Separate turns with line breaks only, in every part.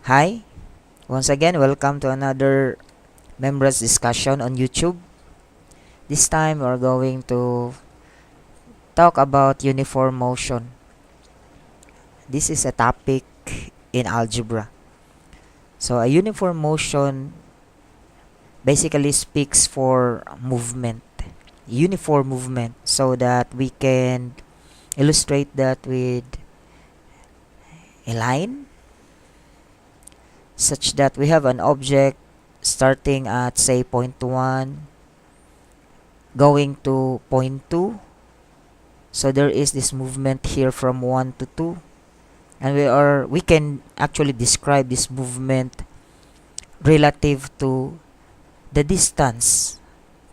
Hi, once again, welcome to another members discussion on YouTube. This time, we're going to talk about uniform motion. This is a topic in algebra. So, a uniform motion basically speaks for movement, uniform movement, so that we can illustrate that with a line such that we have an object starting at say point 1 going to point 2. So there is this movement here from 1 to 2, and we can actually describe this movement relative to the distance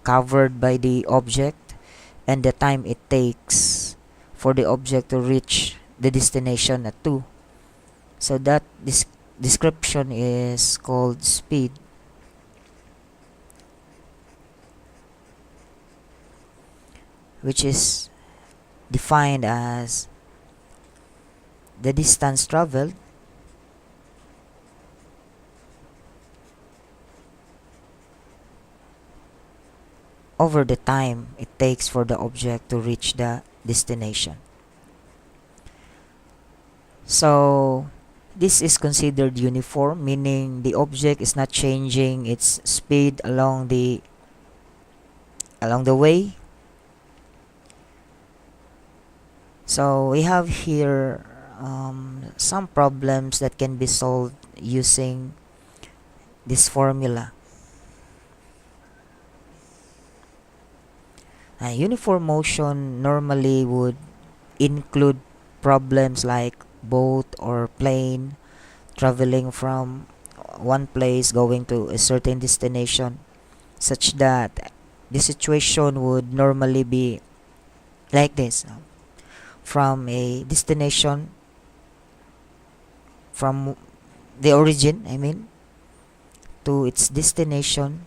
covered by the object and the time it takes for the object to reach the destination at 2. So that this description is called speed. Which is defined as the distance traveled over the time it takes for the object to reach the destination. So this is considered uniform, meaning the object is not changing its speed along the way. So we have here some problems that can be solved using this formula. Uniform motion normally would include problems like boat or plane traveling from one place going to a certain destination, such that the situation would normally be like this. From a destination, from the origin, to its destination,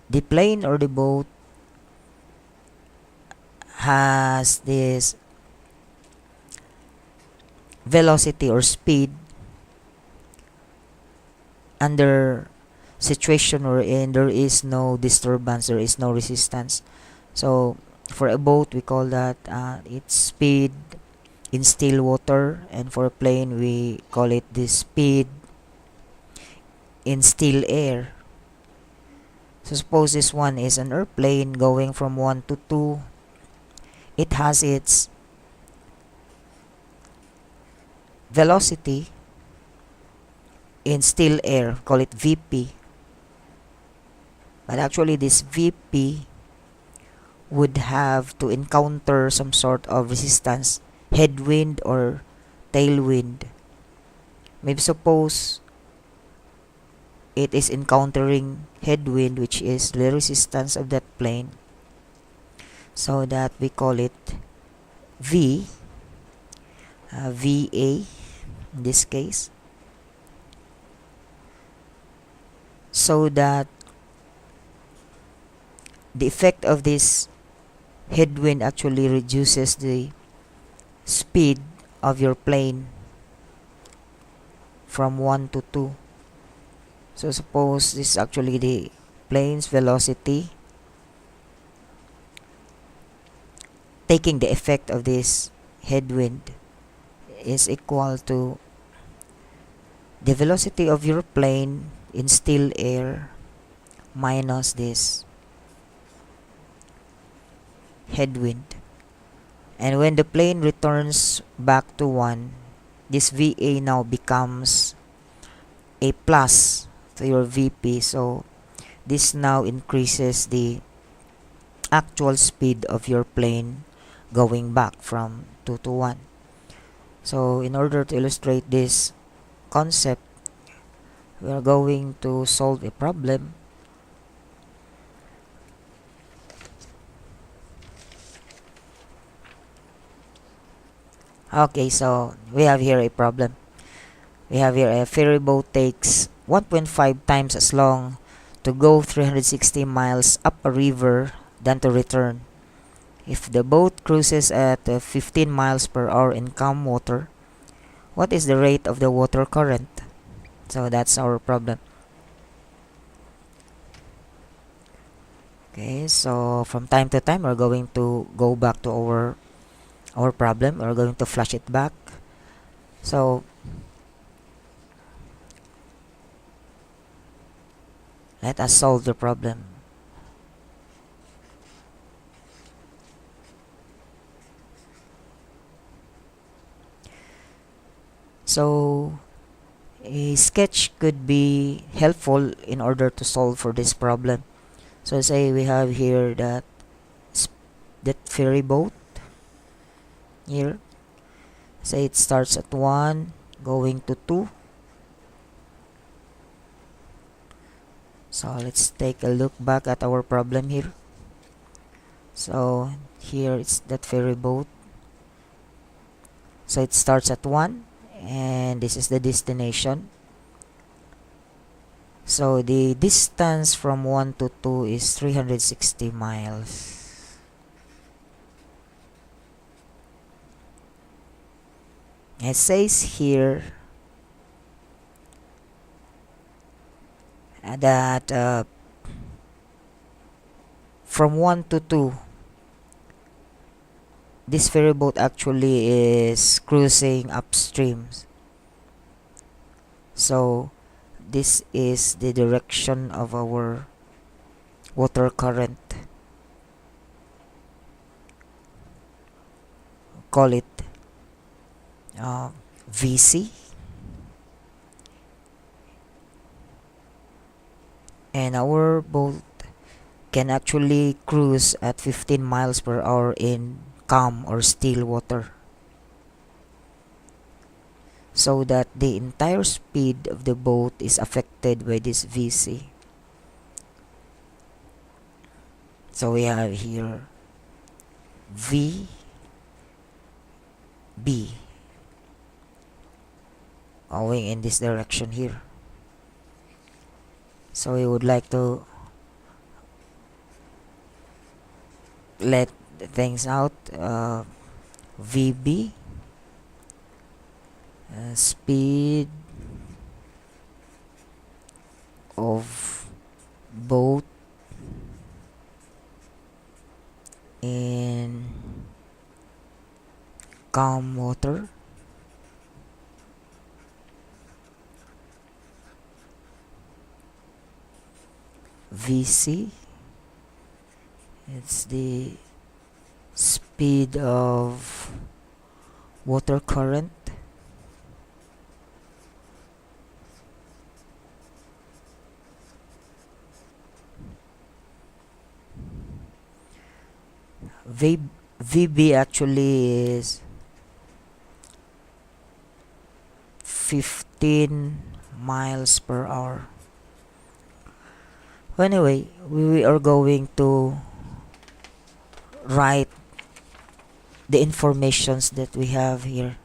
the plane or the boat has this velocity or speed under situation wherein there is no disturbance, there is no resistance. So for a boat, we call that its speed in still water, and for a plane, we call it the speed in still air. So suppose this one is an airplane going from 1 to 2. It has its velocity in still air, call it VP. But actually this VP would have to encounter some sort of resistance, headwind or tailwind. Maybe suppose it is encountering headwind, which is the resistance of that plane, so that we call it VA in this case, so that the effect of this headwind actually reduces the speed of your plane from 1 to 2. So suppose this is actually the plane's velocity taking the effect of this headwind is equal to the velocity of your plane in still air minus this headwind. And when the plane returns back to 1, this VA now becomes a plus to your VP. So this now increases the actual speed of your plane going back from 2 to 1. So in order to illustrate this concept, we are going to solve a problem. Okay, so we have here a problem. We have here a ferry boat takes 1.5 times as long to go 360 miles up a river than to return. If the boat cruises at 15 miles per hour in calm water, what is the rate of the water current? So that's our problem. Okay, so from time to time we're going to go back to our problem. We're going to flash it back. So let us solve the problem. So a sketch could be helpful in order to solve for this problem. So say we have here that ferry boat here. Say it starts at 1 going to 2. So let's take a look back at our problem here. So here it's that ferry boat. So it starts at 1 and this is the destination. So the distance from 1 to 2 is 360 miles. It says here that from 1 to 2, this ferry boat actually is cruising upstream. So this is the direction of our water current. Call it VC. And our boat can actually cruise at 15 miles per hour in calm or still water, so that the entire speed of the boat is affected by this VC. So we have here VB. Going in this direction here. So we would like to let the things out. VB, speed of boat in calm water. VC, it's the speed of water current. VB actually is 15 miles per hour. Anyway, we are going to write the informations that we have here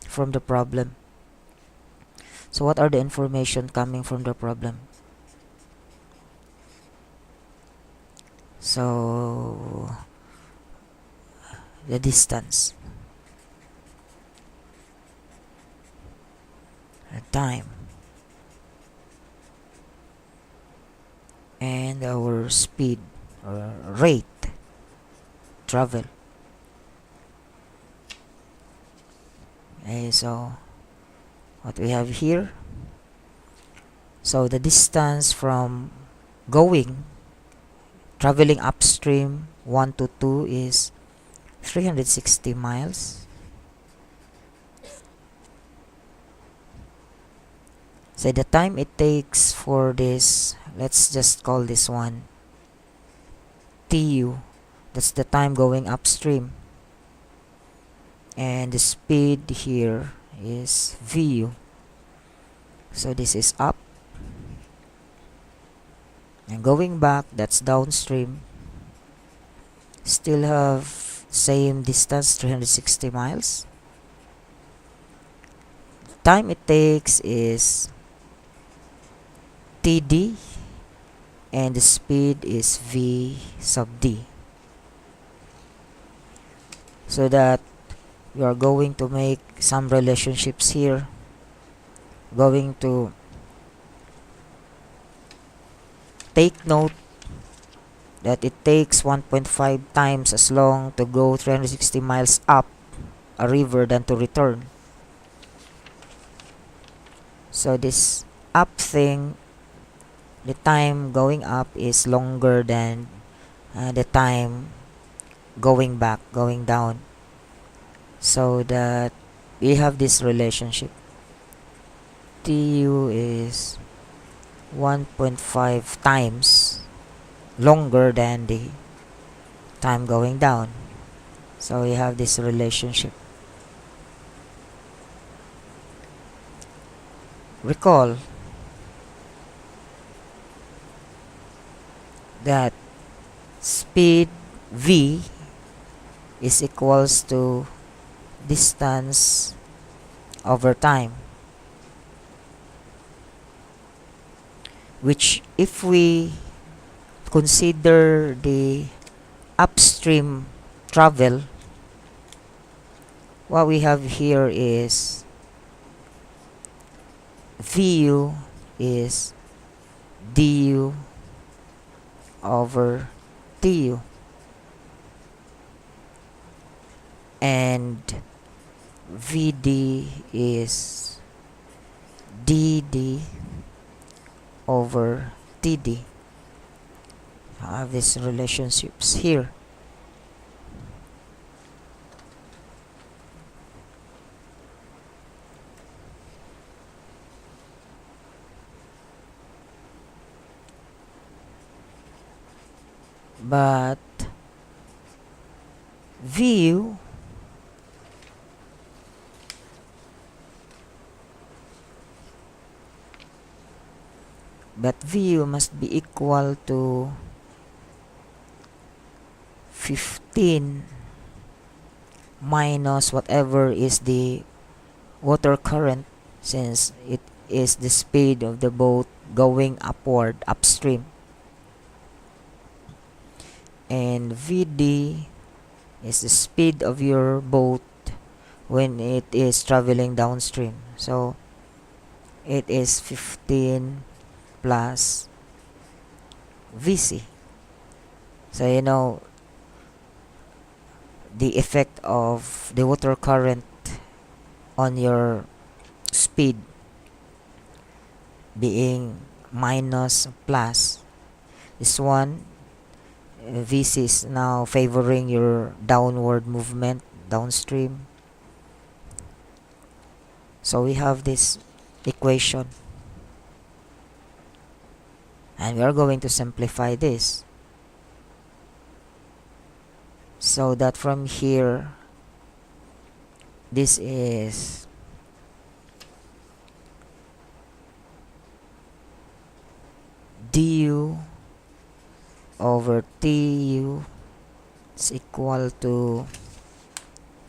from the problem. So what are the information coming from the problem? So the distance, the time, and our speed or rate travel. Okay, so what we have here, so the distance from traveling upstream 1 to 2 is 360 miles. So the time it takes for this, let's just call this one TU. That's the time going upstream. And the speed here is VU. So this is up. And going back, that's downstream. Still have same distance, 360 miles. Time it takes is TD, and the speed is V sub D. so that we are going to make some relationships here. Going to take note that it takes 1.5 times as long to go 360 miles up a river than to return. So this up thing, the time going up is longer than the time going back, going down. So that we have this relationship. TU is 1.5 times longer than the time going down. So we have this relationship. Recall that speed v is equals to distance over time, which if we consider the upstream travel, what we have here is VU is DU over TU, and VD is DD over TD. I have these relationships here. But VU must be equal to 15 minus whatever is the water current, since it is the speed of the boat going upward upstream, and VD is the speed of your boat when it is traveling downstream. So it is 15 plus VC. So you know the effect of the water current on your speed being minus plus. This one, VC is now favoring your downward movement downstream. So we have this equation, and we are going to simplify this so that from here this is du over tu is equal to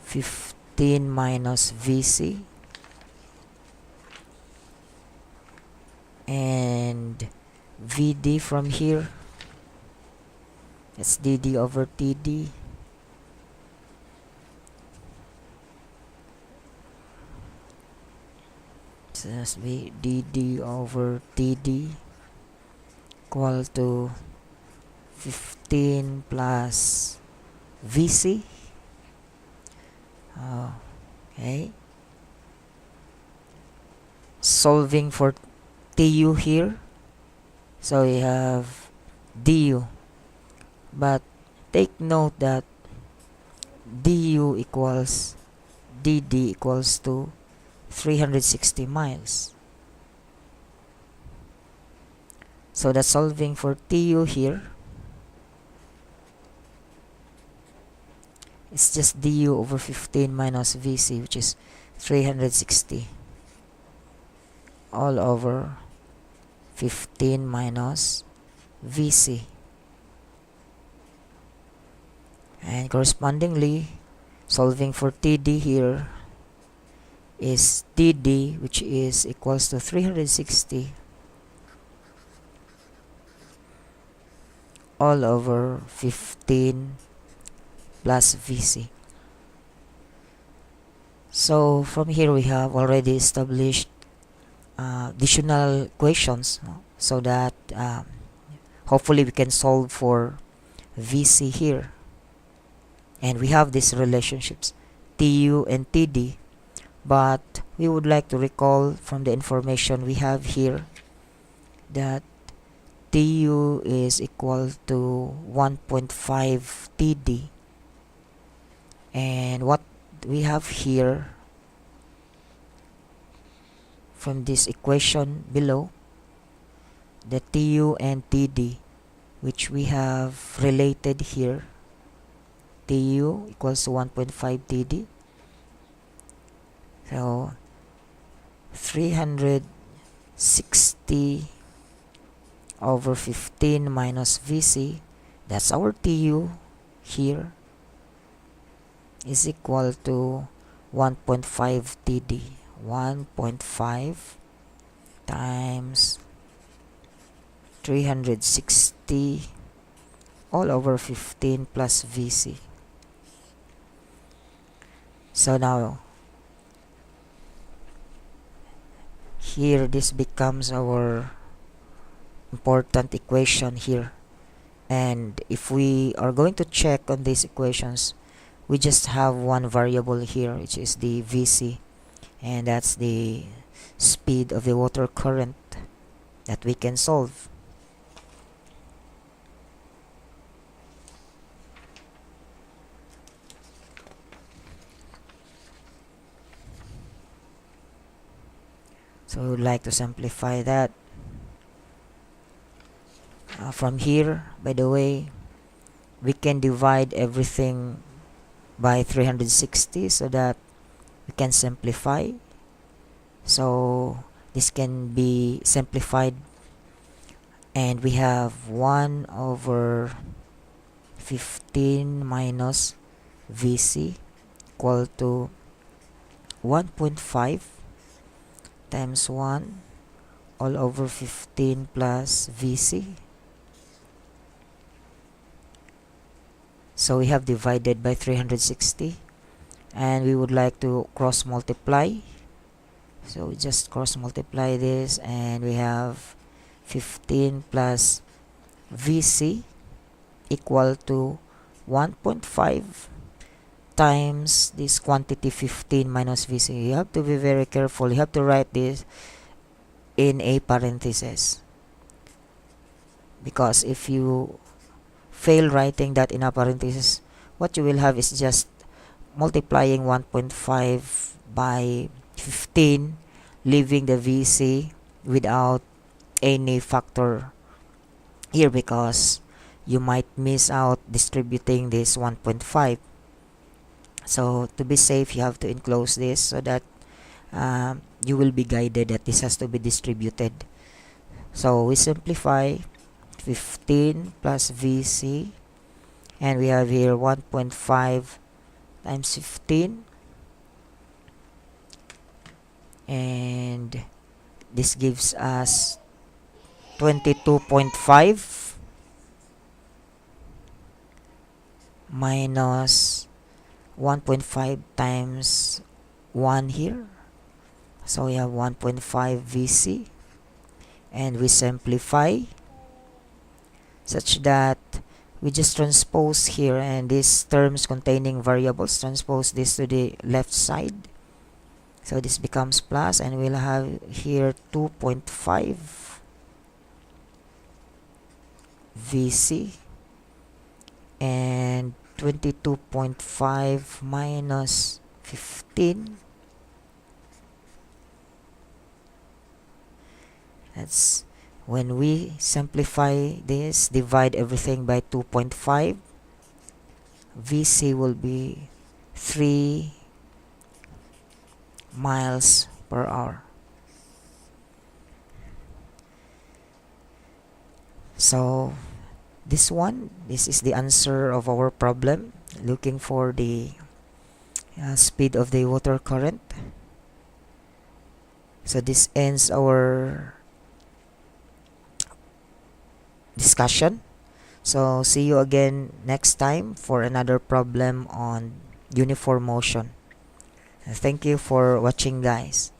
15 minus vc, and vd from here, it's dd over td. So that's be dd over td equal to 15 plus vc. Okay, solving for tu here, so we have du, but take note that du equals dd equals to 360 miles. So that's solving for tu here. It's just du over 15 minus vc, which is 360 all over 15 minus vc, and correspondingly solving for td here is td, which is equals to 360 all over 15 plus vc. So from here we have already established additional equations, no? So that hopefully we can solve for VC here. And we have these relationships TU and TD, but we would like to recall from the information we have here that TU is equal to 1.5 TD, and what we have here from this equation below, the TU and TD, which we have related here, TU equals to 1.5 TD, so 360 over 15 minus VC, that's our TU here, is equal to 1.5 TD. 1.5 times 360 all over 15 plus VC. So now here this becomes our important equation here, and if we are going to check on these equations, we just have one variable here, which is the VC, and that's the speed of the water current that we can solve. So we would like to simplify that. From here, by the way, we can divide everything by 360 so that we can simplify. So this can be simplified, and we have 1 over 15 minus VC equal to 1.5 times 1 all over 15 plus VC. So we have divided by 360, and we would like to cross multiply. So we just cross multiply this, and we have 15 plus VC equal to 1.5 times this quantity 15 minus VC. You have to be very careful. You have to write this in a parenthesis, because if you fail writing that in a parenthesis, what you will have is just multiplying 1.5 by 15, leaving the VC without any factor here, because you might miss out distributing this 1.5. So to be safe, you have to enclose this so that you will be guided that this has to be distributed. So we simplify 15 plus VC, and we have here 1.5 times 15, and this gives us 22.5 minus 1.5 times 1 here, so we have 1.5 VC, and we simplify such that we just transpose here, and these terms containing variables, transpose this to the left side, so this becomes plus, and we'll have here 2.5 VC, and 22.5 minus 15, that's when we simplify this, divide everything by 2.5, VC will be 3 miles per hour. So this is the answer of our problem, looking for the speed of the water current. So this ends our discussion. So see you again next time for another problem on uniform motion. Thank you for watching, guys.